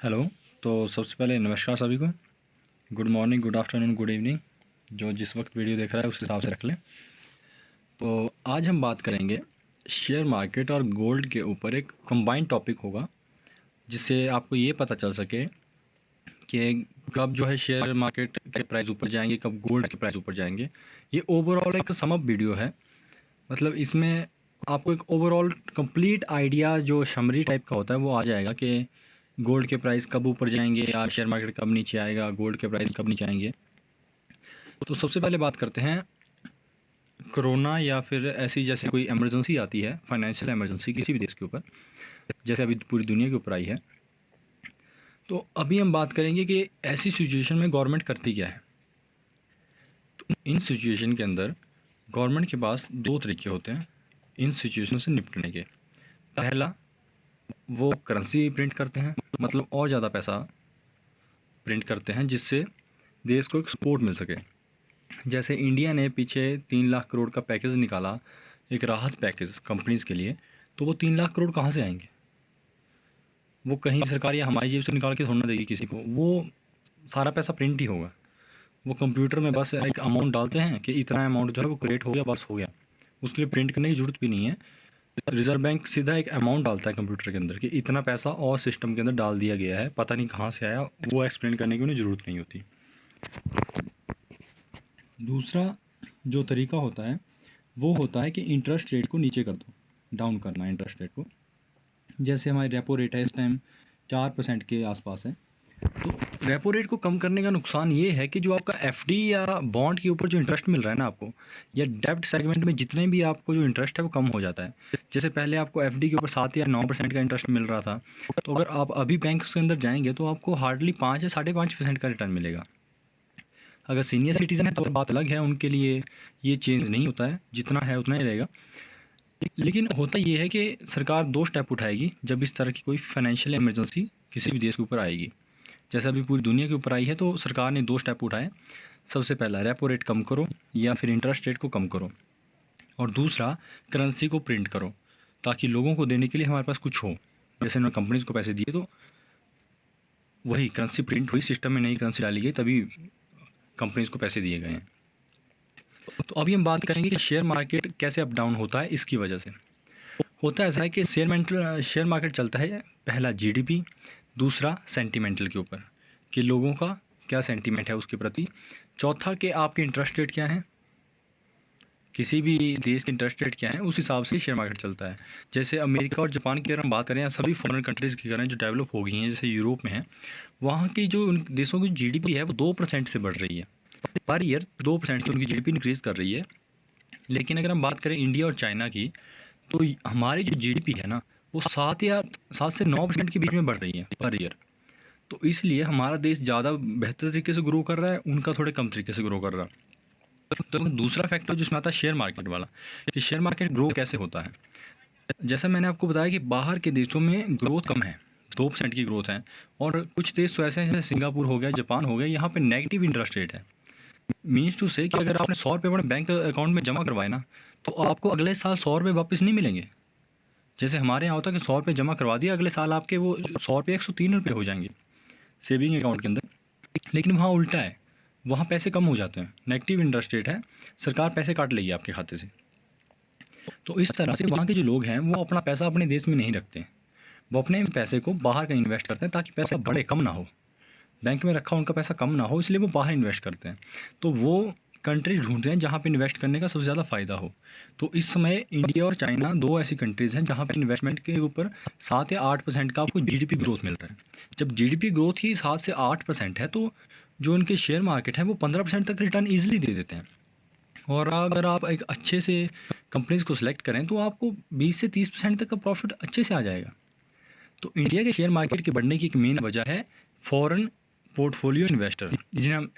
Hello. तो सबसे पहले नमस्कार सभी को। Good morning, good afternoon, good evening, जो जिस वक्त वीडियो देख रहा है उस हिसाब से रख लें। तो आज हम बात करेंगे शेयर मार्केट और गोल्ड के ऊपर। एक कंबाइंड टॉपिक होगा जिससे आपको ये पता चल सके कि कब जो है शेयर मार्केट के प्राइस ऊपर जाएंगे, कब गोल्ड के प्राइस ऊपर जाएंगे। ये ओवरऑल एक सम अप वीडियो है। मतलब इसमें आपको एक ओवरऑल कंप्लीट आइडिया जो समरी टाइप का होता है वो आ जाएगा कि गोल्ड के प्राइस कब ऊपर जाएंगे या शेयर मार्केट कब नीचे आएगा, गोल्ड के प्राइस कब नीचे आएंगे। तो सबसे पहले बात करते हैं कोरोना या फिर ऐसी जैसे कोई इमरजेंसी आती है, फाइनेंशियल इमरजेंसी किसी भी देश के ऊपर, जैसे अभी पूरी दुनिया के ऊपर आई है। तो अभी हम बात करेंगे कि ऐसी सिचुएशन में गवर्नमेंट करती क्या है। तो इन सिचुएशन के अंदर गवर्नमेंट के पास दो तरीके होते हैं इन सिचुएशन से निपटने के। पहला, वो करेंसी प्रिंट करते हैं, मतलब और ज़्यादा पैसा प्रिंट करते हैं जिससे देश को एक सपोर्ट मिल सके। जैसे इंडिया ने पीछे 3 लाख करोड़ का पैकेज निकाला, एक राहत पैकेज कंपनीज़ के लिए। तो वो 3 लाख करोड़ कहाँ से आएंगे? वो कहीं सरकार या हमारी जेब से निकाल के थोड़ा ना देगी किसी को। वो सारा पैसा प्रिंट ही होगा। वो कंप्यूटर में बस एक अमाउंट डालते हैं कि इतना अमाउंट जो है वो क्रिएट हो गया, बस हो गया। उसके लिए प्रिंट करने की ज़रूरत भी नहीं है। रिजर्व बैंक सीधा एक अमाउंट डालता है कंप्यूटर के अंदर कि इतना पैसा और सिस्टम के अंदर डाल दिया गया है, पता नहीं कहाँ से आया। वो एक्सप्लेन करने की उन्हें ज़रूरत नहीं होती। दूसरा जो तरीका होता है वो होता है कि इंटरेस्ट रेट को नीचे कर दो, डाउन करना इंटरेस्ट रेट को। जैसे हमारी रेपो रेट है इस टाइम 4% के आसपास है। तो रेपो रेट को कम करने का नुकसान ये है कि जो आपका एफडी या बॉन्ड के ऊपर जो इंटरेस्ट मिल रहा है ना आपको, या डेब्ट सेगमेंट में जितने भी आपको जो इंटरेस्ट है वो कम हो जाता है। जैसे पहले आपको एफडी के ऊपर 7 या 9% का इंटरेस्ट मिल रहा था, तो अगर आप अभी बैंक के अंदर जाएंगे तो आपको हार्डली 5 या 5.5% का रिटर्न मिलेगा। अगर सीनियर सिटीज़न है तो बात अलग है, उनके लिए ये चेंज नहीं होता है, जितना है उतना ही रहेगा। लेकिन होता ये है कि सरकार दो स्टेप उठाएगी जब इस तरह की कोई फाइनेंशियल इमरजेंसी किसी भी देश के ऊपर आएगी। जैसे अभी पूरी दुनिया के ऊपर आई है तो सरकार ने दो स्टेप उठाए। सबसे पहला, रेपो रेट कम करो या फिर इंटरेस्ट रेट को कम करो, और दूसरा, करेंसी को प्रिंट करो ताकि लोगों को देने के लिए हमारे पास कुछ हो। जैसे उन्होंने कंपनीज़ को पैसे दिए तो वही करेंसी प्रिंट हुई, सिस्टम में नई करेंसी डाली गई, तभी कंपनीज़ को पैसे दिए गए हैं। तो अभी हम बात करेंगे कि शेयर मार्केट कैसे अप डाउन होता है। इसकी वजह से होता ऐसा है कि शेयर मार्केट चलता है पहला जीडीपी, दूसरा सेंटीमेंटल के ऊपर कि लोगों का क्या सेंटीमेंट है उसके प्रति, चौथा कि आपके इंटरेस्ट रेट क्या हैं, किसी भी देश के इंटरेस्ट रेट क्या है, उस हिसाब से शेयर मार्केट चलता है। जैसे अमेरिका और जापान की अगर हम बात करें या सभी फॉरेन कंट्रीज़ की करें जो डेवलप हो गई हैं, जैसे यूरोप में है, वहाँ की जो उन देशों की जीडीपी है वो 2% से बढ़ रही है पर ईयर। 2% से उनकी जीडीपी इंक्रीज़ कर रही है। लेकिन अगर हम बात करें इंडिया और चाइना की, तो हमारी जो जीडीपी है ना वो 7 से 9% के बीच में बढ़ रही है पर ईयर। तो इसलिए हमारा देश ज़्यादा बेहतर तरीके से ग्रो कर रहा है, उनका थोड़े कम तरीके से ग्रो कर रहा है। तो दूसरा फैक्टर जिसमें आता है शेयर मार्केट वाला, कि शेयर मार्केट ग्रो कैसे होता है। जैसा मैंने आपको बताया कि बाहर के देशों में ग्रोथ कम है, 2% की ग्रोथ है, और कुछ देश तो ऐसे हैं जैसे सिंगापुर हो गया, जापान हो गया, यहाँ पे नेगेटिव इंटरेस्ट रेट है। मीन्स टू से कि अगर आपने 100 रुपये अपने बैंक अकाउंट में जमा करवाए ना, तो आपको अगले साल 100 रुपये वापस नहीं मिलेंगे। जैसे हमारे यहाँ होता है कि 100 रुपये जमा करवा दिया, अगले साल आपके वो 100 रुपये 103 रुपये हो जाएंगे सेविंग अकाउंट के अंदर। लेकिन वहाँ उल्टा है, वहाँ पैसे कम हो जाते हैं, नेगेटिव इंटरेस्ट रेट है, सरकार पैसे काट लेगी आपके खाते से। तो इस तरह से वहाँ के जो लोग हैं वो अपना पैसा अपने देश में नहीं रखते, वो अपने पैसे को बाहर कहीं इन्वेस्ट करते हैं ताकि पैसा बढ़े, कम ना हो। बैंक में रखा उनका पैसा कम ना हो, इसलिए वो बाहर इन्वेस्ट करते हैं। तो वो कंट्रीज ढूंढते हैं जहाँ पे इन्वेस्ट करने का सबसे ज़्यादा फ़ायदा हो। तो इस समय इंडिया और चाइना दो ऐसी कंट्रीज़ हैं जहाँ पे इन्वेस्टमेंट के ऊपर 7 या 8% का आपको जीडीपी ग्रोथ मिल रहा है। जब जीडीपी ग्रोथ ही 7 से 8% है तो जो उनके शेयर मार्केट है वो 15% तक रिटर्न ईजिली दे देते हैं। और अगर आप एक अच्छे से कंपनीज़ को सिलेक्ट करें तो आपको 20 से 30% तक का प्रॉफिट अच्छे से आ जाएगा। तो इंडिया के शेयर मार्केट के बढ़ने की एक मेन वजह है फॉरेन पोर्टफोलियो इन्वेस्टर, जिन्हें हम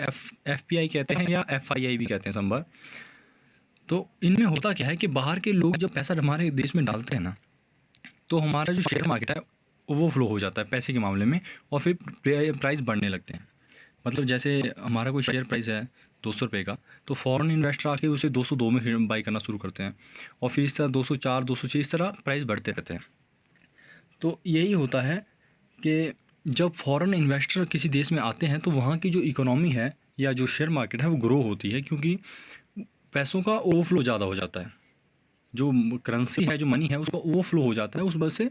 एफपीआई कहते हैं या एफआईआई भी कहते हैं संभव। तो इनमें होता क्या है कि बाहर के लोग जब पैसा हमारे देश में डालते हैं ना, तो हमारा जो शेयर मार्केट है वो फ्लो हो जाता है पैसे के मामले में, और फिर प्राइस बढ़ने लगते हैं। मतलब जैसे हमारा कोई शेयर प्राइस है 200 रुपये का, तो फॉरेन इन्वेस्टर आके उसे 202 में बाई करना शुरू करते हैं, और फिर इस तरह 204, 206 इस तरह प्राइस बढ़ते रहते हैं। तो यही होता है कि जब फॉरेन इन्वेस्टर किसी देश में आते हैं तो वहाँ की जो इकोनॉमी है या जो शेयर मार्केट है वो ग्रो होती है, क्योंकि पैसों का ओवरफ्लो ज़्यादा हो जाता है। जो करेंसी है, जो मनी है, उसका ओवरफ्लो हो जाता है, उस वजह से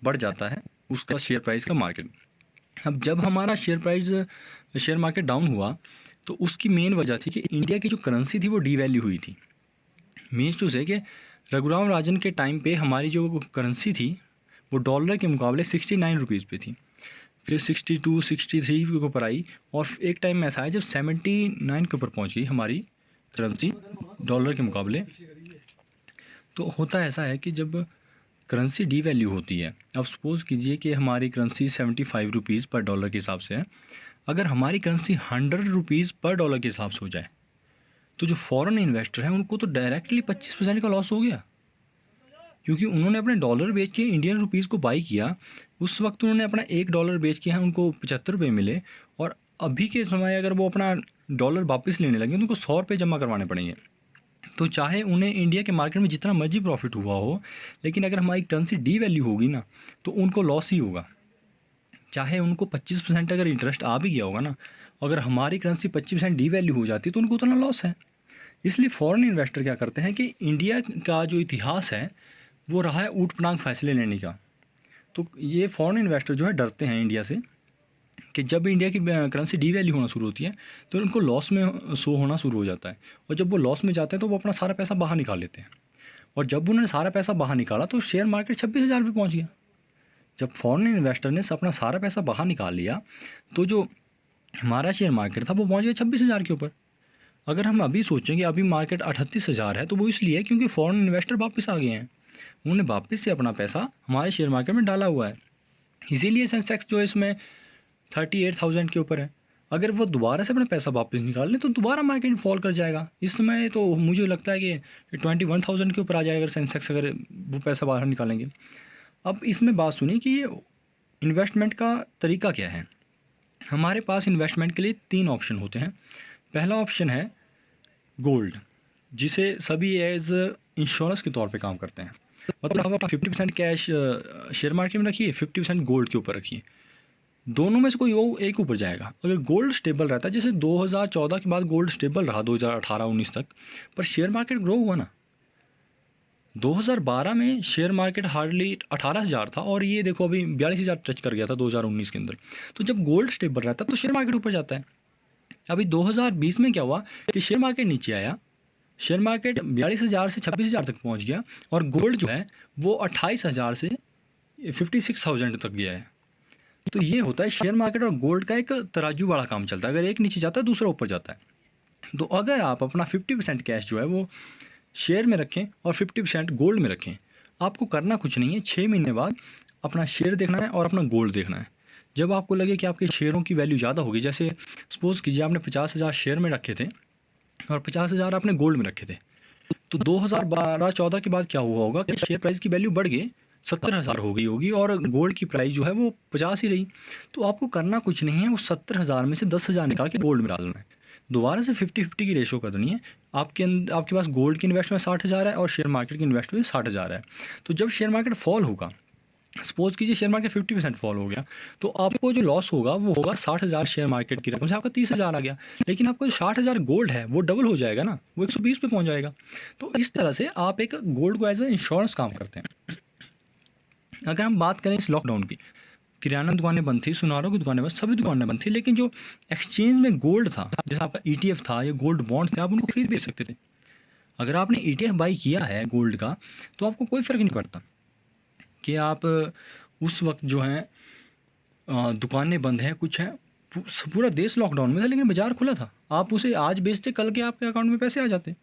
बढ़ जाता है उसका शेयर प्राइस का मार्केट। अब जब हमारा शेयर मार्केट डाउन हुआ तो उसकी मेन वजह थी कि इंडिया की जो करेंसी थी वो डीवैल्यू हुई थी। मीन्स टू से कि रघुराम राजन के टाइम पे हमारी जो करेंसी थी वो डॉलर के मुकाबले 69 रुपीज़ पे थी, फिर 62 63 के ऊपर आई, और एक टाइम ऐसा है जब 79 के ऊपर पहुंच गई हमारी करेंसी डॉलर के मुकाबले। तो होता ऐसा है कि जब करेंसी डीवैल्यू होती है, अब सपोज़ कीजिए कि हमारी करेंसी 75 रुपीज़ पर डॉलर के हिसाब से है, अगर हमारी करेंसी 100 रुपीज़ पर डॉलर के हिसाब से हो जाए तो जो फॉरेन इन्वेस्टर हैं उनको तो डायरेक्टली 25% का लॉस हो गया, क्योंकि उन्होंने अपने डॉलर बेच के इंडियन रुपीज़ को बाई किया। उस वक्त उन्होंने अपना $1 बेच के उनको 75 रुपये मिले, और अभी के समय अगर वो अपना डॉलर वापस लेने लगे तो उनको 100 रुपये जमा करवाने पड़ेंगे। तो चाहे उन्हें इंडिया के मार्केट में जितना मर्जी प्रॉफिट हुआ हो, लेकिन अगर हमारी करेंसी डी वैल्यू होगी ना तो उनको लॉस ही होगा। चाहे उनको 25% अगर इंटरेस्ट आ भी गया होगा ना, अगर हमारी करेंसी 25% डी वैल्यू हो जाती है तो उनको उतना लॉस है। इसलिए फॉरेन इन्वेस्टर क्या करते हैं कि इंडिया का जो इतिहास है वो रहा है ऊट पटांग फैसले लेने का। तो ये फॉरेन इन्वेस्टर जो है डरते हैं इंडिया से कि जब इंडिया की करेंसी डी वैल्यू होना शुरू होती है तो उनको लॉस में शो होना शुरू हो जाता है, और जब वो लॉस में जाते हैं तो वो अपना सारा पैसा बाहर निकाल लेते हैं। और जब उन्होंने सारा पैसा बाहर निकाला तो शेयर मार्केट 26,000 पे पहुँच गया। जब फॉरेन इन्वेस्टर ने अपना सारा पैसा बाहर निकाल लिया तो जो हमारा शेयर मार्केट था वो पहुँच गया 26,000 के ऊपर। अगर हम अभी सोचें कि अभी मार्केट 38,000 है तो वो इसलिए है क्योंकि फॉरेन इन्वेस्टर वापस आ गए हैं, उन्होंने वापस से अपना पैसा हमारे शेयर मार्केट में डाला हुआ है। इसीलिए सेंसेक्स जो है इसमें 38,000 के ऊपर है। अगर वो दोबारा से अपना पैसा वापस निकाल लें तो दोबारा मार्केट फॉल कर जाएगा। इस समय तो मुझे लगता है कि 21,000 के ऊपर आ जाएगा अगर सेंसेक्स, अगर वो पैसा बाहर निकालेंगे। अब इसमें बात सुनिए कि ये इन्वेस्टमेंट का तरीका क्या है। हमारे पास इन्वेस्टमेंट के लिए 3 ऑप्शन होते हैं। पहला ऑप्शन है गोल्ड, जिसे सभी एज इंश्योरेंस के तौर पे काम करते हैं। मतलब आप 50% कैश शेयर मार्केट में रखिए, 50% गोल्ड के ऊपर रखिए, दोनों में से कोई एक ऊपर जाएगा। अगर गोल्ड स्टेबल रहता है, जैसे 2014 के बाद गोल्ड स्टेबल रहा 2018-19 तक, पर शेयर मार्केट ग्रो हुआ ना। 2012 में शेयर मार्केट हार्डली 18,000 था और ये देखो अभी 42,000 टच कर गया था 2019 के अंदर। तो जब गोल्ड स्टेबल रहता है तो शेयर मार्केट ऊपर जाता है। अभी 2020 में क्या हुआ कि शेयर मार्केट नीचे आया, शेयर मार्केट 42,000 से 26,000 तक पहुंच गया, और गोल्ड जो है वो 28,000 से 56,000 तक गया है। तो ये होता है शेयर मार्केट और गोल्ड का एक तराजू वाला काम चलता है, अगर एक नीचे जाता है दूसरा ऊपर जाता है। तो अगर आप अपना 50% कैश जो है वो शेयर में रखें और 50% गोल्ड में रखें, आपको करना कुछ नहीं है। 6 महीने बाद अपना शेयर देखना है और अपना गोल्ड देखना है। जब आपको लगे कि आपके शेयरों की वैल्यू ज़्यादा होगी, जैसे सपोज़ कीजिए आपने 50,000 शेयर में रखे थे और 50,000 आपने गोल्ड में रखे थे, तो 2012-14 के बाद क्या हुआ होगा कि शेयर प्राइस की वैल्यू बढ़ गई, 70,000 हो गई होगी, और गोल्ड की प्राइस जो है वो 50 ही रही। तो आपको करना कुछ नहीं है, उस 70,000 में से 10,000 निकाल के गोल्ड में डालना है। दोबारा से 50-50 की रेशो करनी है। आपके पास गोल्ड की इन्वेस्टमेंट 60,000 है और शेयर मार्केट की इन्वेस्टमेंट 60,000 है। तो जब शेयर मार्केट फॉल होगा, सपोज कीजिए शेयर मार्केट 50% फॉल हो गया, तो आपको जो लॉस होगा वो होगा 60,000 शेयर मार्केट की रकम से आपका 30,000 आ गया, लेकिन आपको जो 60,000 गोल्ड है वो डबल हो जाएगा ना, वो 120 पे पहुंच जाएगा। तो इस तरह से आप एक गोल्ड को एज ए इंश्योरेंस काम करते हैं। अगर हम बात करें इस लॉकडाउन की, किराना दुकानें बंद थी, सुनारों की दुकानें बंद, सभी दुकानें बंद थी, लेकिन जो एक्सचेंज में गोल्ड था, जैसे आपका ETF था या गोल्ड बॉन्ड थे, आप उनको खरीद बेच सकते थे। अगर आपने ETF बाई किया है गोल्ड का तो आपको कोई फ़र्क नहीं पड़ता कि आप उस वक्त जो है दुकानें बंद हैं, कुछ है, पूरा देश लॉकडाउन में था लेकिन बाज़ार खुला था, आप उसे आज बेचते कल के आपके अकाउंट में पैसे आ जाते।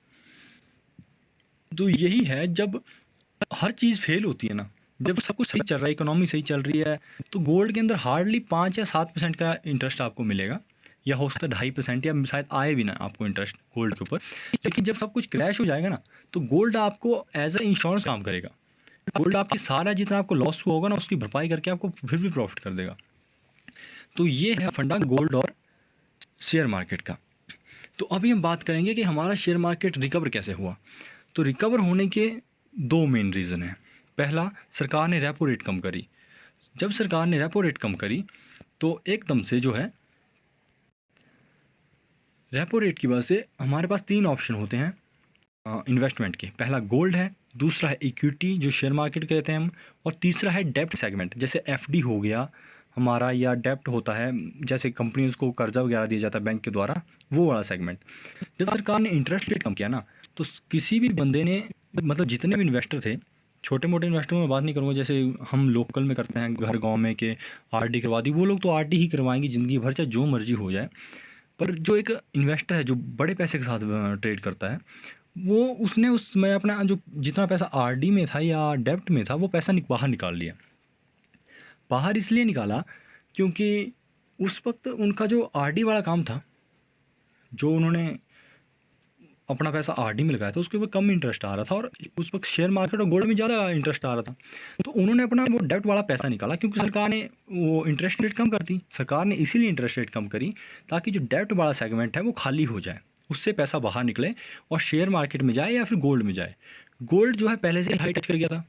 तो यही है, जब हर चीज़ फेल होती है ना, जब सब कुछ सही चल रहा है, इकोनॉमी सही चल रही है, तो गोल्ड के अंदर हार्डली 5 या 7% का इंटरेस्ट आपको मिलेगा, या हो सकता है 2.5% या शायद आए भी ना आपको इंटरेस्ट गोल्ड के ऊपर। लेकिन जब सब कुछ क्रैश हो जाएगा ना तो गोल्ड आपको एज ए इंश्योरेंस काम करेगा। गोल्ड आपकी सारा जितना आपको लॉस हुआ होगा ना उसकी भरपाई करके आपको फिर भी प्रॉफिट कर देगा। तो ये है फंडा गोल्ड और शेयर मार्केट का। तो अभी हम बात करेंगे कि हमारा शेयर मार्केट रिकवर कैसे हुआ। तो रिकवर होने के 2 मेन रीज़न हैं। पहला, सरकार ने रेपो रेट कम करी। जब सरकार ने रेपो रेट कम करी तो एकदम से जो है रेपो रेट की वजह से हमारे पास 3 ऑप्शन होते हैं इन्वेस्टमेंट के। पहला गोल्ड है, दूसरा है इक्विटी जो शेयर मार्केट कहते हैं हम, और तीसरा है डेप्ट सेगमेंट जैसे एफडी हो गया हमारा, या डेप्ट होता है जैसे कंपनीज को कर्जा वगैरह दिया जाता है बैंक के द्वारा, वो वाला सेगमेंट। जब सरकार ने इंटरेस्ट रेट कम किया ना, तो किसी भी बंदे ने, मतलब जितने भी इन्वेस्टर थे, छोटे मोटे इन्वेस्टरों में बात नहीं करूँगा, जैसे हम लोकल में करते हैं घर गांव में के आरडी करवा दी, वो लोग तो आरडी ही करवाएंगे ज़िंदगी भर, चाहे जो मर्जी हो जाए। पर जो एक इन्वेस्टर है जो बड़े पैसे के साथ ट्रेड करता है, वो उसने उस समय अपना जो जितना पैसा आरडी में था या डेब्ट में था, वो पैसा बाहर निकाल लिया। बाहर इसलिए निकाला क्योंकि उस वक्त उनका जो आरडी वाला काम था, जो उन्होंने अपना पैसा आरडी में लगाया था, उसके ऊपर कम इंटरेस्ट आ रहा था, और उस वक्त शेयर मार्केट और गोल्ड में ज़्यादा इंटरेस्ट आ रहा था। तो उन्होंने अपना वो डेब्ट वाला पैसा निकाला, क्योंकि सरकार ने वो इंटरेस्ट रेट कम कर दी। सरकार ने इसीलिए इंटरेस्ट रेट कम करी ताकि जो डेब्ट वाला सेगमेंट है वो खाली हो जाए, उससे पैसा बाहर निकले और शेयर मार्केट में जाए या फिर गोल्ड में जाए। गोल्ड जो है पहले से हाई टच कर गया था,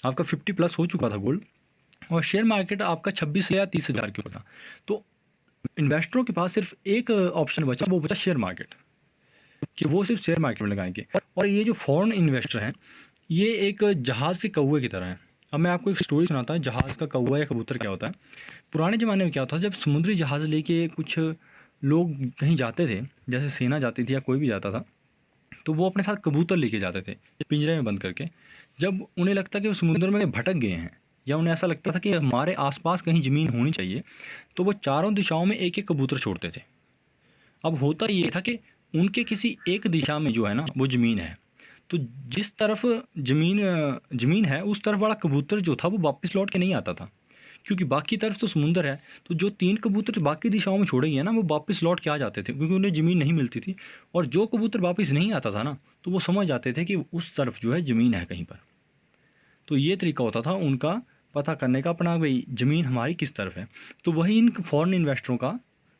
आपका 50+ हो चुका था गोल्ड, और शेयर मार्केट आपका 26 या 30 हज़ार के ऊपर था। तो इन्वेस्टरों के पास सिर्फ एक ऑप्शन बचा, वो बचा शेयर मार्केट, कि वो सिर्फ शेयर मार्केट में लगाएंगे। और ये जो फॉरेन इन्वेस्टर हैं, ये एक जहाज़ के कौवे की तरह है। अब मैं आपको एक स्टोरी सुनाता हूँ, जहाज़ का कौवा या कबूतर क्या होता है। पुराने ज़माने में क्या होता था, जब समुद्री जहाज़ लेके कुछ लोग कहीं जाते थे, जैसे सेना जाती थी या कोई भी जाता था, तो वो अपने साथ कबूतर लेके जाते थे पिंजरे में बंद करके। जब उन्हें लगता कि वो समुद्र में भटक गए हैं, या उन्हें ऐसा लगता था कि हमारे आसपास कहीं ज़मीन होनी चाहिए, तो वो चारों दिशाओं में एक एक कबूतर छोड़ते थे। अब होता ये था कि उनके किसी एक दिशा में जो है ना वो ज़मीन है, तो जिस तरफ ज़मीन है उस तरफ वाला कबूतर जो था वो वापस लौट के नहीं आता था, क्योंकि बाकी तरफ तो समुंदर है। तो जो 3 कबूतर बाकी दिशाओं में छोड़े गए ना, वो वापस लौट के आ जाते थे, क्योंकि उन्हें ज़मीन नहीं मिलती थी। और जो कबूतर वापस नहीं आता था ना, तो वो समझ जाते थे कि उस तरफ जो है ज़मीन है कहीं पर। तो ये तरीका होता था उनका पता करने का अपना, भाई ज़मीन हमारी किस तरफ है। तो वही इन फॉरेन इन्वेस्टरों का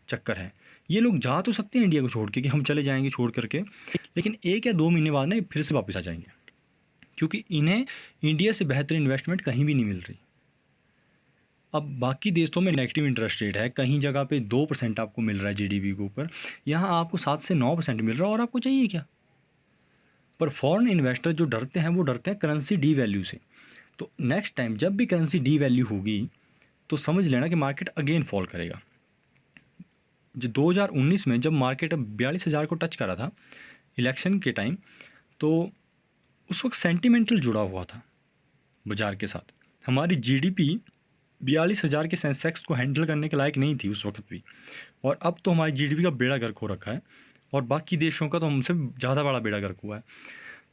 चक्कर है। ये लोग जा तो सकते हैं इंडिया को छोड़ के कि हम चले जाएंगे छोड़ करके, लेकिन 1 या 2 महीने बाद ना ये फिर से वापस आ जाएंगे, क्योंकि इन्हें इंडिया से बेहतर इन्वेस्टमेंट कहीं भी नहीं मिल रही। अब बाकी देशों में नेगेटिव इंटरेस्ट रेट है, कहीं जगह पे 2% आपको मिल रहा है जीडीपी के ऊपर, यहाँ आपको 7 से 9% मिल रहा है, और आपको चाहिए क्या। पर फॉरेन इन्वेस्टर जो डरते हैं, वो डरते हैं करेंसी डी वैल्यू से। तो नेक्स्ट टाइम जब भी करेंसी डी वैल्यू होगी, तो समझ लेना कि मार्केट अगेन फॉल करेगा। जो 2019 में जब मार्केट 42,000 को टच करा था इलेक्शन के टाइम, तो उस वक्त सेंटिमेंटल जुड़ा हुआ था बाज़ार के साथ। हमारी जीडीपी 42,000 के सेंसेक्स को हैंडल करने के लायक नहीं थी उस वक्त भी, और अब तो हमारी जीडीपी का बेड़ा गर्क हो रखा है, और बाकी देशों का तो हमसे ज़्यादा बड़ा बेड़ा गर्क हुआ है।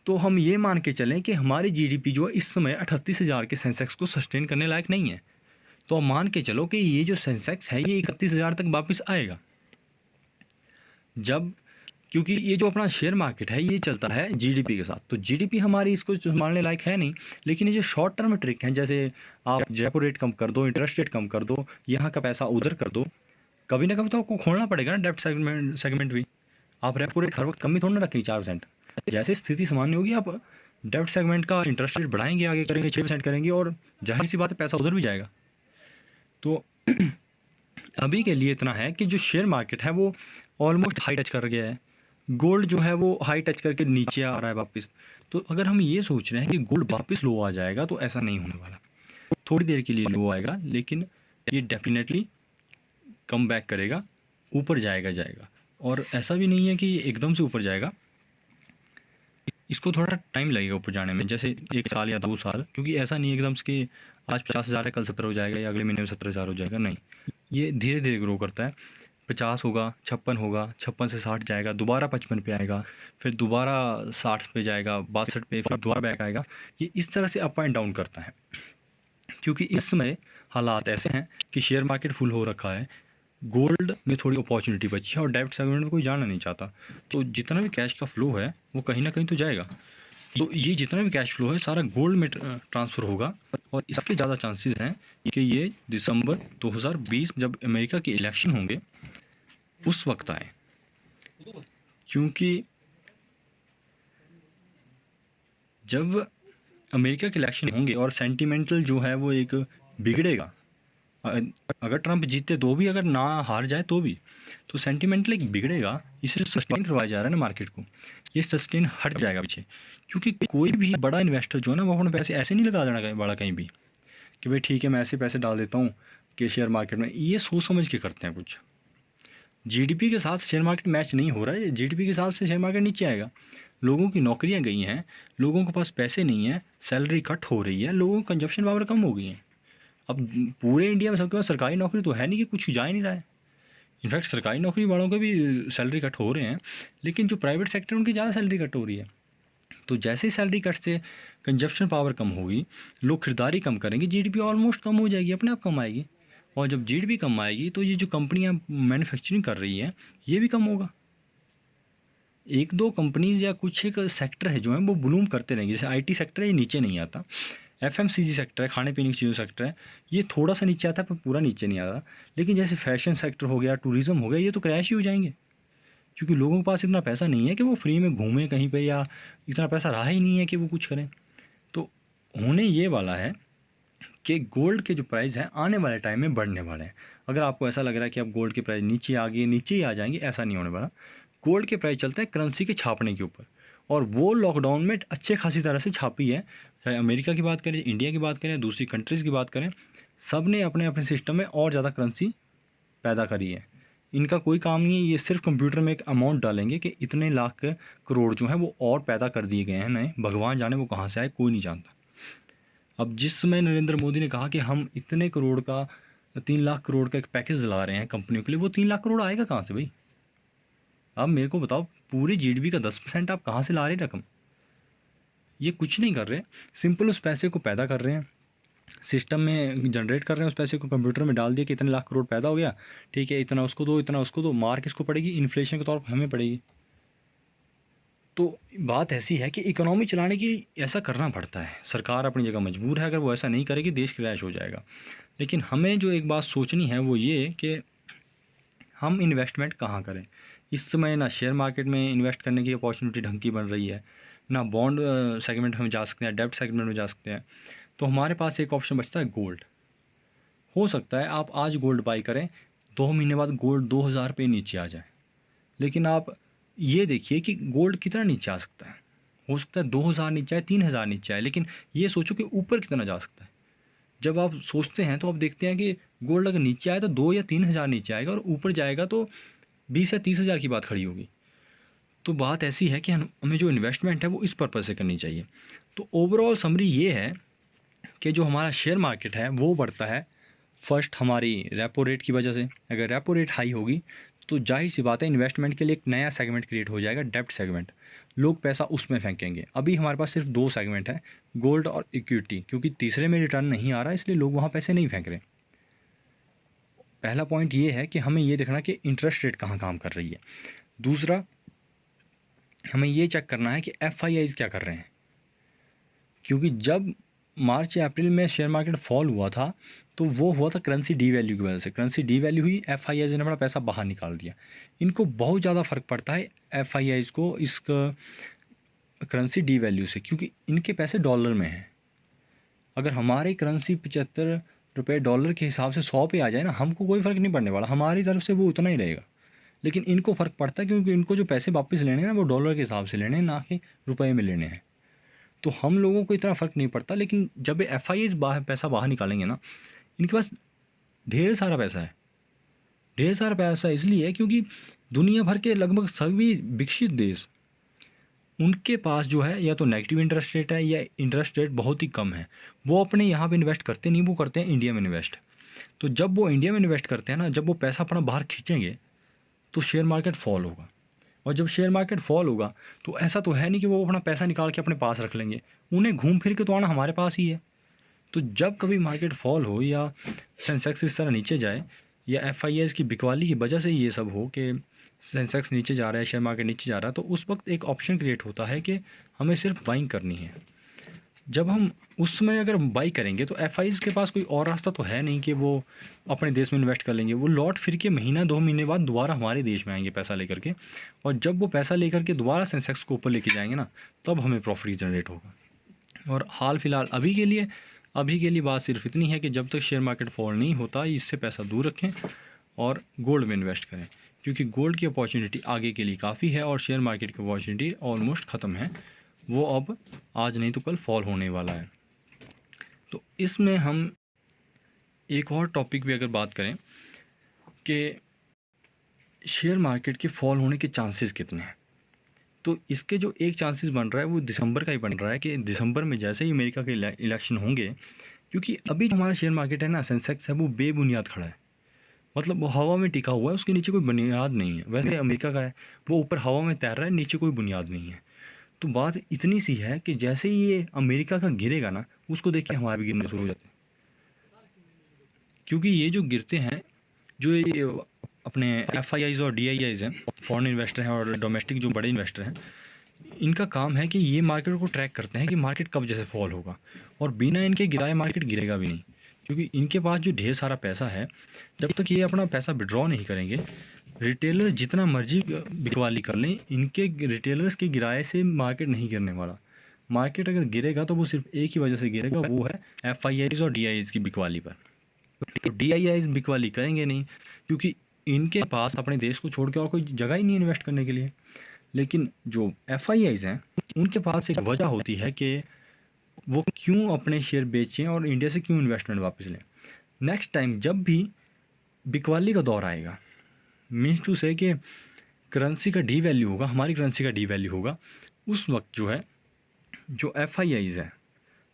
तो हम ये मान के चलें कि हमारी जीडीपी जो है इस समय 38,000 के सेंसेक्स को सस्टेन करने लायक नहीं है। तो अब मान के चलो कि ये जो सेंसेक्स है ये 31,000 तक वापस आएगा, जब, क्योंकि ये जो अपना शेयर मार्केट है ये चलता है जीडीपी के साथ, तो जीडीपी हमारी इसको संभालने लायक है नहीं। लेकिन ये जो शॉर्ट टर्म ट्रिक हैं, जैसे आप रेपो रेट कम कर दो, इंटरेस्ट रेट कम कर दो, यहाँ का पैसा उधर कर दो, कभी ना कभी तो आपको खोलना पड़ेगा ना डेब्ट सेगमेंट भी। आप रेपो रेट हर वक्त कम ही थोड़ा ना रखेंगे 4%। जैसे स्थिति सामान्य होगी, आप डेब्ट सेगमेंट का इंटरेस्ट रेट बढ़ाएंगे, आगे करेंगे 6% करेंगे, और जाहिर सी बात है पैसा उधर भी जाएगा। तो अभी के लिए इतना है कि जो शेयर मार्केट है वो ऑलमोस्ट हाई टच कर गया है, गोल्ड जो है वो हाई टच करके नीचे आ रहा है वापस। तो अगर हम ये सोच रहे हैं कि गोल्ड वापस लो आ जाएगा, तो ऐसा नहीं होने वाला। थोड़ी देर के लिए लो आएगा, लेकिन ये डेफिनेटली कम बैक करेगा, ऊपर जाएगा। और ऐसा भी नहीं है कि ये एकदम से ऊपर जाएगा, इसको थोड़ा टाइम लगेगा ऊपर जाने में, जैसे 1 साल या 2 साल, क्योंकि ऐसा नहीं है एकदम से कि आज 50,000 है कल 70 हो जाएगा या अगले महीने में 70,000 हो जाएगा, नहीं। ये धीरे धीरे ग्रो करता है। 50 होगा, 56 होगा, 56 से 60 जाएगा, दोबारा 55 पे आएगा, फिर दोबारा 60 पे जाएगा, 62 पे, फिर दोबारा बैक आएगा। ये इस तरह से अप एंड डाउन करता है, क्योंकि इस समय हालात ऐसे हैं कि शेयर मार्केट फुल हो रखा है, गोल्ड में थोड़ी अपॉर्चुनिटी बची है, और डेब्ट सेगमेंट में कोई जाना नहीं चाहता। तो जितना भी कैश का फ्लो है वो कहीं ना कहीं तो जाएगा। तो ये जितना भी कैश फ्लो है सारा गोल्ड में ट्रांसफ़र होगा, और इसके ज़्यादा चांसेस हैं कि ये दिसंबर 2020 जब अमेरिका के इलेक्शन होंगे उस वक्त आए, क्योंकि जब अमेरिका के इलेक्शन होंगे और सेंटिमेंटल जो है वो एक बिगड़ेगा, अगर ट्रंप जीते तो भी, अगर ना हार जाए तो भी, तो सेंटिमेंटली बिगड़ेगा। इसे सस्टेन करवाया जा रहा है ना मार्केट को, ये सस्टेन हट जाएगा पीछे। क्योंकि कोई भी बड़ा इन्वेस्टर जो है ना, वो अपने पैसे ऐसे नहीं लगा देना कहीं बड़ा कहीं भी कि भाई ठीक है मैं ऐसे पैसे डाल देता हूँ कि शेयर मार्केट में। ये सोच समझ के करते हैं कुछ। जीडीपी के साथ शेयर मार्केट मैच नहीं हो रहा है, जीडीपी के साथ से शेयर मार्केट नीचे आएगा। लोगों की नौकरियां गई हैं, लोगों के पास पैसे नहीं है, सैलरी कट हो रही है, लोगों की कंजप्शन पावर कम हो गई है। अब पूरे इंडिया में सबके पास सरकारी नौकरी तो है नहीं कि कुछ जा ही नहीं रहा है। इनफैक्ट सरकारी नौकरी वालों के भी सैलरी कट हो रहे हैं, लेकिन जो प्राइवेट सेक्टर उनकी ज़्यादा सैलरी कट हो रही है। तो जैसे ही सैलरी कट से कंजप्शन पावर कम होगी, लोग खरीदारी कम करेंगे, जीडीपी ऑलमोस्ट कम हो जाएगी, अपने आप कम आएगी। और जब जीडीपी कम आएगी तो ये जो कंपनियां मैन्युफैक्चरिंग कर रही हैं ये भी कम होगा। एक दो कंपनीज या कुछ एक सेक्टर है जो है वो ब्लूम करते रहेंगे। जैसे आईटी सेक्टर है, ये नीचे नहीं आता। एफएमसीजी सेक्टर है, खाने पीने की चीज़ों सेक्टर है, ये थोड़ा सा नीचे आता है पर पूरा नीचे नहीं आता। लेकिन जैसे फैशन सेक्टर हो गया, टूरिज़्म हो गया, ये तो क्रैश ही हो जाएंगे। क्योंकि लोगों के पास इतना पैसा नहीं है कि वो फ्री में घूमें कहीं पे, या इतना पैसा रहा ही नहीं है कि वो कुछ करें। तो होने ये वाला है कि गोल्ड के जो प्राइस हैं आने वाले टाइम में बढ़ने वाले हैं। अगर आपको ऐसा लग रहा है कि अब गोल्ड के प्राइस नीचे आ गए, नीचे ही आ जाएंगे, ऐसा नहीं होने वाला। गोल्ड के प्राइस चलते हैं करेंसी के छापने के ऊपर, और वो लॉकडाउन में अच्छे खासी तरह से छापी है। चाहे अमेरिका की बात करें, इंडिया की बात करें, दूसरी कंट्रीज़ की बात करें, सब ने अपने अपने सिस्टम में और ज़्यादा करेंसी पैदा करी है। इनका कोई काम नहीं है, ये सिर्फ कंप्यूटर में एक अमाउंट डालेंगे कि इतने लाख करोड़ जो हैं वो और पैदा कर दिए गए हैं नए। भगवान जाने वो कहाँ से आए, कोई नहीं जानता। अब जिस समय नरेंद्र मोदी ने कहा कि हम इतने करोड़ का, 3 लाख करोड़ का एक पैकेज ला रहे हैं कंपनियों के लिए, वो 3 लाख करोड़ आएगा कहाँ से भाई? आप मेरे को बताओ, पूरी जीडीपी का 10% आप कहाँ से ला रहे रकम? ये कुछ नहीं कर रहे, सिंपल उस पैसे को पैदा कर रहे हैं, सिस्टम में जनरेट कर रहे हैं, उस पैसे को कंप्यूटर में डाल दिया कि इतने लाख करोड़ पैदा हो गया, ठीक है, इतना उसको दो, इतना उसको दो, मार किसको पड़ेगी? इन्फ्लेशन के तौर पर हमें पड़ेगी। तो बात ऐसी है कि इकोनॉमी चलाने की ऐसा करना पड़ता है। सरकार अपनी जगह मजबूर है, अगर वो ऐसा नहीं करेगी देश क्रैश हो जाएगा। लेकिन हमें जो एक बात सोचनी है वो ये कि हम इन्वेस्टमेंट कहाँ करें। इस समय ना शेयर मार्केट में इन्वेस्ट करने की अपॉर्चुनिटी ढंग की बन रही है, ना बॉन्ड सेगमेंट में जा सकते हैं, डेब्ट सेगमेंट में जा सकते हैं। तो हमारे पास एक ऑप्शन बचता है गोल्ड। हो सकता है आप आज गोल्ड बाई करें, 2 महीने बाद गोल्ड 2000 रुपये नीचे आ जाए। लेकिन आप ये देखिए कि गोल्ड कितना नीचे आ सकता है। हो सकता है 2000 नीचे आए, 3000 नीचे आए, लेकिन ये सोचो कि ऊपर कितना जा सकता है। जब आप सोचते हैं तो आप देखते हैं कि गोल्ड अगर नीचे आए तो 2 या 3000 नीचे आएगा, और ऊपर जाएगा तो 20 या 30 हज़ार की बात खड़ी होगी। तो बात ऐसी है कि हमें जो इन्वेस्टमेंट है वो इस पर्पज़ से करनी चाहिए। तो ओवरऑल समरी ये है कि जो हमारा शेयर मार्केट है वो बढ़ता है फर्स्ट हमारी रेपो रेट की वजह से। अगर रेपो रेट हाई होगी तो जाहिर सी बात है इन्वेस्टमेंट के लिए एक नया सेगमेंट क्रिएट हो जाएगा, डेब्ट सेगमेंट। लोग पैसा उसमें फेंकेंगे। अभी हमारे पास सिर्फ 2 सेगमेंट है, गोल्ड और इक्विटी, क्योंकि तीसरे में रिटर्न नहीं आ रहा इसलिए लोग वहाँ पैसे नहीं फेंक रहे। पहला पॉइंट ये है कि हमें ये देखना कि इंटरेस्ट रेट कहाँ काम कर रही है। दूसरा, हमें ये चेक करना है कि एफआईआईज़ क्या कर रहे हैं। क्योंकि जब मार्च या अप्रैल में शेयर मार्केट फॉल हुआ था तो वो हुआ था करेंसी डीवैल्यू की वजह से। करेंसी डीवैल्यू हुई, एफआईआईज़ ने अपना पैसा बाहर निकाल दिया। इनको बहुत ज़्यादा फ़र्क पड़ता है एफआईआईज़ को इस करेंसी डीवैल्यू से, क्योंकि इनके पैसे डॉलर में हैं। अगर हमारी करेंसी 75 रुपये डॉलर के हिसाब से 100 पे आ जाए ना, हमको कोई फ़र्क नहीं पड़ने वाला, हमारी तरफ से वो उतना ही रहेगा। लेकिन इनको फ़र्क पड़ता है क्योंकि इनको जो पैसे वापस लेने हैं ना वो डॉलर के हिसाब से लेने हैं, ना कि रुपए में लेने हैं। तो हम लोगों को इतना फ़र्क नहीं पड़ता। लेकिन जब एफआईआईज़ पैसा बाहर निकालेंगे ना, इनके पास ढेर सारा पैसा है। ढेर सारा पैसा इसलिए है क्योंकि दुनिया भर के लगभग सभी विकसित देश, उनके पास जो है या तो नेगेटिव इंटरेस्ट रेट है या इंटरेस्ट रेट बहुत ही कम है। वो अपने यहाँ पे इन्वेस्ट करते नहीं, वो करते हैं इंडिया में इन्वेस्ट। तो जब वो इंडिया में इन्वेस्ट करते हैं ना, जब वो पैसा अपना बाहर खींचेंगे तो शेयर मार्केट फॉल होगा। और जब शेयर मार्केट फॉल होगा तो ऐसा तो है नहीं कि वो अपना पैसा निकाल के अपने पास रख लेंगे, उन्हें घूम फिर के तो आना हमारे पास ही है। तो जब कभी मार्केट फॉल हो या सेंसेक्स इस तरह नीचे जाए, या एफआईआईज़ की बिकवाली की वजह से ये सब हो कि सेंसेक्स नीचे जा रहा है, शेयर मार्केट नीचे जा रहा है, तो उस वक्त एक ऑप्शन क्रिएट होता है कि हमें सिर्फ बाइंग करनी है। जब हम उस समय अगर बाई करेंगे तो एफआईआईज़ के पास कोई और रास्ता तो है नहीं कि वो अपने देश में इन्वेस्ट कर लेंगे। वो लौट फिर के महीना 2 महीने बाद दोबारा हमारे देश में आएंगे पैसा लेकर के, और जब वो पैसा लेकर के दोबारा सेंसेक्स को ऊपर लेके जाएंगे ना, तब हमें प्रॉफिट जनरेट होगा। और हाल फिलहाल अभी के लिए अभी के लिए बात सिर्फ इतनी है कि जब तक शेयर मार्केट फॉल नहीं होता इससे पैसा दूर रखें और गोल्ड में इन्वेस्ट करें, क्योंकि गोल्ड की अपॉर्चुनिटी आगे के लिए काफ़ी है और शेयर मार्केट की अपॉर्चुनिटी ऑलमोस्ट ख़त्म है, वो अब आज नहीं तो कल फॉल होने वाला है। तो इसमें हम एक और टॉपिक भी अगर बात करें कि शेयर मार्केट के फॉल होने के चांसेस कितने हैं, तो इसके जो एक चांसेस बन रहा है वो दिसंबर का ही बन रहा है कि दिसंबर में जैसे ही अमेरिका के इलेक्शन होंगे, क्योंकि अभी जो हमारा शेयर मार्केट है ना, सेंसेक्स है, वो बेबुनियाद खड़ा है, मतलब वो हवा में टिका हुआ है, उसके नीचे कोई बुनियाद नहीं है। वैसे अमेरिका का है, वो ऊपर हवा में तैर रहा है, नीचे कोई बुनियाद नहीं है। तो बात इतनी सी है कि जैसे ही ये अमेरिका का गिरेगा ना, उसको देख के हमारा भी गिरना शुरू हो जाता है, क्योंकि ये जो गिरते हैं, जो ये अपने FIIs और DIIs हैं, फॉरेन इन्वेस्टर हैं और डोमेस्टिक जो बड़े इन्वेस्टर हैं, इनका काम है कि ये मार्केट को ट्रैक करते हैं कि मार्केट कब जैसे फॉल होगा, और बिना इनके गिराए मार्केट गिरेगा भी नहीं, क्योंकि इनके पास जो ढेर सारा पैसा है, जब तक ये अपना पैसा विड्रॉ नहीं करेंगे, रिटेलर जितना मर्जी बिकवाली कर लें, इनके रिटेलर्स के गिराए से मार्केट नहीं गिरने वाला। मार्केट अगर गिरेगा तो वो सिर्फ एक ही वजह से गिरेगा, वो है FIIs और DIIs की बिकवाली पर। तो DIIs बिकवाली करेंगे नहीं, क्योंकि इनके पास अपने देश को छोड़ के और कोई जगह ही नहीं इन्वेस्ट करने के लिए। लेकिन जो FIIs हैं, उनके पास एक वजह होती है कि वो क्यों अपने शेयर बेचें और इंडिया से क्यों इन्वेस्टमेंट वापस लें। नेक्स्ट टाइम जब भी बिकवाली का दौर आएगा, मीन्स टू से कि करेंसी का डी वैल्यू होगा, हमारी करेंसी का डी वैल्यू होगा, उस वक्त जो है जो FIIs हैं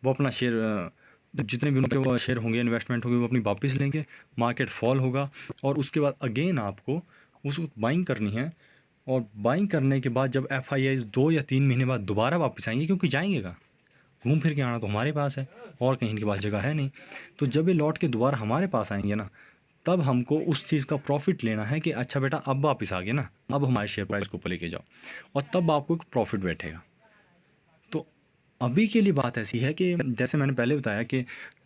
वो अपना शेयर, जितने भी उनके वो शेयर होंगे, इन्वेस्टमेंट होगी, वो अपनी वापस लेंगे, मार्केट फॉल होगा, और उसके बाद अगेन आपको उस वक्त बाइंग करनी है। और बाइंग करने के बाद जब FIIs 2 या 3 महीने बाद दोबारा वापस आएंगे, क्योंकि जाएंगे का घूम फिर के आना तो हमारे पास है और कहीं इनके पास जगह है नहीं, तो जब ये लौट के दोबारा हमारे पास आएंगे ना, तब हमको उस चीज़ का प्रॉफिट लेना है कि अच्छा बेटा अब वापस आ गए ना, अब हमारे शेयर प्राइस को ऊपर लेके जाओ, और तब आपको एक प्रॉफिट बैठेगा। तो अभी के लिए बात ऐसी है कि जैसे मैंने पहले बताया कि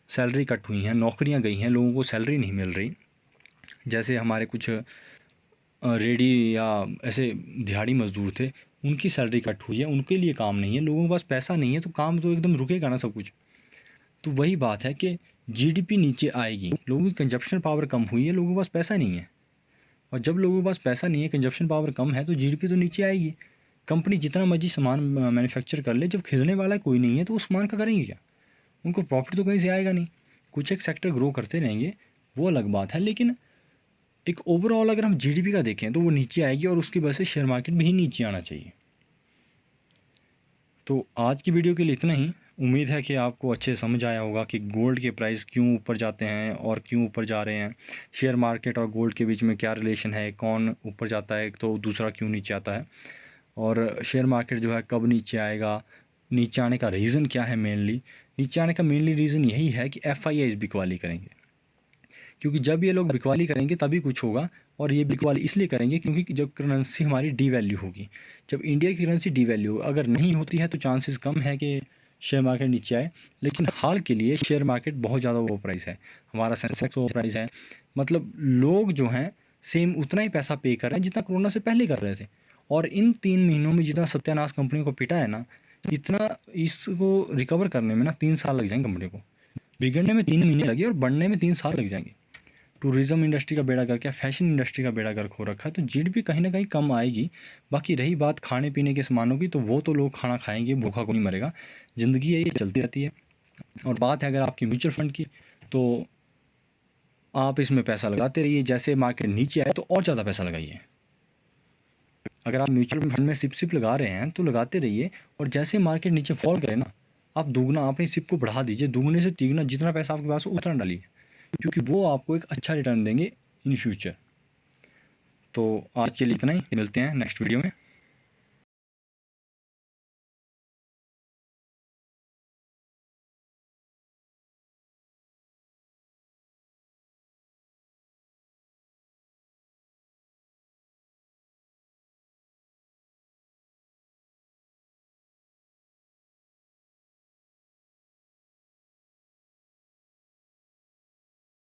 सैलरी कट हुई हैं, नौकरियां गई हैं, लोगों को सैलरी नहीं मिल रही। जैसे हमारे कुछ रेडी या ऐसे दिहाड़ी मजदूर थे, उनकी सैलरी कट हुई है, उनके लिए काम नहीं है, लोगों के पास पैसा नहीं है, तो काम तो एकदम रुकेगा ना सब कुछ। तो वही बात है कि GDP नीचे आएगी, लोगों की कंजप्शन पावर कम हुई है, लोगों के पास पैसा नहीं है, और जब लोगों के पास पैसा नहीं है, कंजप्शन पावर कम है, तो GDP तो नीचे आएगी। कंपनी जितना मर्जी सामान मैन्युफैक्चर कर ले, जब खरीदने वाला कोई नहीं है तो उस सामान का करेंगे क्या, उनको प्रॉफिट तो कहीं से आएगा नहीं। कुछ एक सेक्टर ग्रो करते रहेंगे, वो अलग बात है, लेकिन एक ओवरऑल अगर हम GDP का देखें तो वो नीचे आएगी, और उसकी वजह से शेयर मार्केट भी नीचे आना चाहिए। तो आज की वीडियो के लिए इतना ही। उम्मीद है कि आपको अच्छे समझ आया होगा कि गोल्ड के प्राइस क्यों ऊपर जाते हैं और क्यों ऊपर जा रहे हैं, शेयर मार्केट और गोल्ड के बीच में क्या रिलेशन है, कौन ऊपर जाता है तो दूसरा क्यों नीचे आता है, और शेयर मार्केट जो है कब नीचे आएगा, नीचे आने का रीज़न क्या है। मेनली नीचे आने का मेनली रीज़न यही है कि FIIs बिकवाली करेंगे, क्योंकि जब ये लोग बिकवाली करेंगे तभी कुछ होगा, और ये बिकवाली इसलिए करेंगे क्योंकि जब करेंसी हमारी डी वैल्यू होगी, जब इंडिया की करेंसी डी वैल्यू अगर नहीं होती है तो चांसेस कम है कि शेयर मार्केट नीचे आए। लेकिन हाल के लिए शेयर मार्केट बहुत ज़्यादा ओवर प्राइस है, हमारा सेंसेक्स ओवर प्राइस है, मतलब लोग जो हैं सेम उतना ही पैसा पे कर रहे हैं जितना कोरोना से पहले कर रहे थे। और इन 3 महीनों में जितना सत्यानाश कंपनी को पिटा है ना, इतना इसको रिकवर करने में ना 3 साल लग जाएंगे कंपनी को। बिगड़ने में 3 महीने लगे और बढ़ने में 3 साल लग जाएंगे। टूरिज़्म इंडस्ट्री का बेड़ा गर्क है, फैशन इंडस्ट्री का बेड़ा गर्क हो रखा है, तो GDP कहीं ना कहीं कम आएगी। बाकी रही बात खाने पीने के सामानों की, तो वो तो लोग खाना खाएंगे, भूखा कोई नहीं मरेगा, ज़िंदगी है ये चलती रहती है। और बात है अगर आपकी म्यूचुअल फंड की, तो आप इसमें पैसा लगाते रहिए, जैसे मार्केट नीचे आए तो और ज़्यादा पैसा लगाइए। अगर आप म्यूचुअल फंड में सिप लगा रहे हैं तो लगाते रहिए, और जैसे मार्केट नीचे फॉल करे ना, आप दुगना अपनी सिप को बढ़ा दीजिए, दुगने से तिगुना जितना पैसा आपके पास हो उतना डालिए, क्योंकि वो आपको एक अच्छा रिटर्न देंगे इन फ्यूचर। तो आज के लिए इतना ही, मिलते हैं नेक्स्ट वीडियो में।